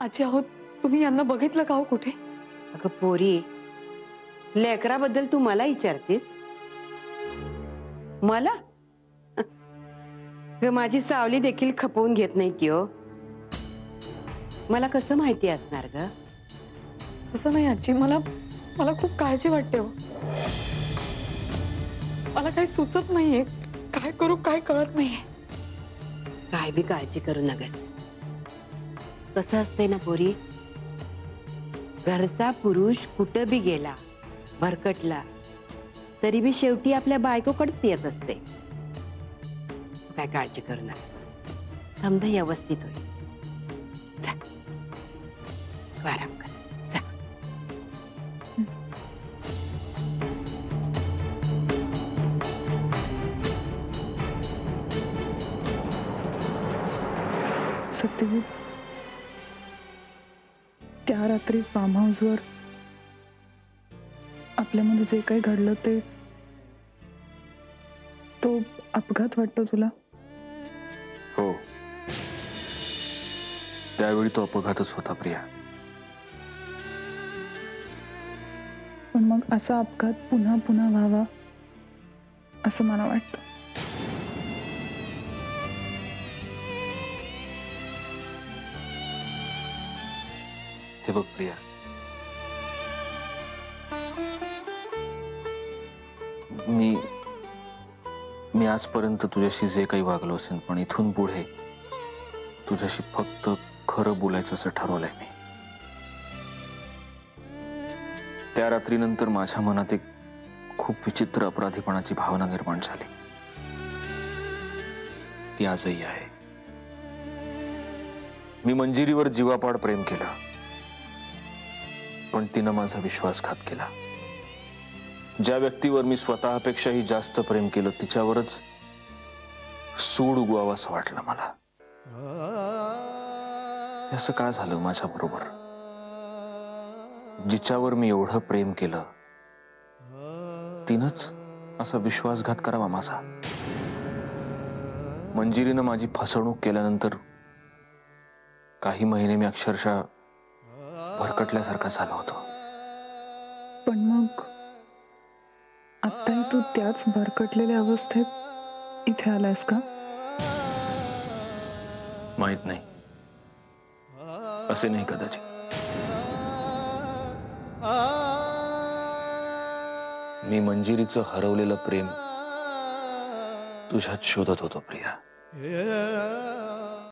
आजी आहोत, तुम्ही यांना बघितलं का हो कुठे? अगं पोरी, लेकराबद्दल तू मला विचारतेस? मला ग माझी सावली देखील खपवून घेत नाही ती हो. मला कसं माहिती असणार ग? तसं नाही आजी, मला मला खूप काळजी वाटते हो. मला काही सुचत नाहीये, काय करू काय कळत नाहीये. काय बी काळजी करू नगस. कसं असतंय ना पोरी, घरचा पुरुष कुठं बी गेला भरकटला तरी बी शेवटी आपल्या बायकोकडेच येत असते. काय काळजी करू नका, समजा व्यवस्थित होईल. जा, तू आराम कर. जा. सत्यजित, त्या रात्री फार्म हाऊसवर आपल्यामध्ये जे काही घडलं ते तो अपघात वाटतो तुला? हो, त्यावेळी तो अपघातच होता प्रिया. पण मग असा अपघात पुन्हा पुन्हा व्हावा असं मला वाटतं. हे बघ प्रिया, मी आजपर्यंत तुझ्याशी जे काही वागलो असेल, पण इथून पुढे तुझ्याशी फक्त खरं बोलायचं असं ठरवलंय मी. त्या रात्रीनंतर माझ्या मनात एक खूप विचित्र अपराधीपणाची भावना निर्माण झाली. ती आजही आहे. मी मंजिरीवर जीवापाड प्रेम केलं, पण तिनं माझा विश्वासघात केला. ज्या व्यक्तीवर मी स्वतःपेक्षाही जास्त प्रेम केलं तिच्यावरच सूड उगवावं असं वाटलं मला. असं का झालं माझ्या बरोबर? जिच्यावर मी एवढं प्रेम केलं तिनंच असा विश्वासघात करावा माझा. मंजिरीनं माझी फसवणूक केल्यानंतर काही महिने मी अक्षरशः भरकटल्यासारखा झालो होतो. पण मग आत्ताही तू त्याच भरकटलेल्या अवस्थेत इथे आलायस का? माहित नाही, असे नाही कदाचित. मी मंजिरीचं हरवलेलं प्रेम तुझ्यात शोधत होतो प्रिया.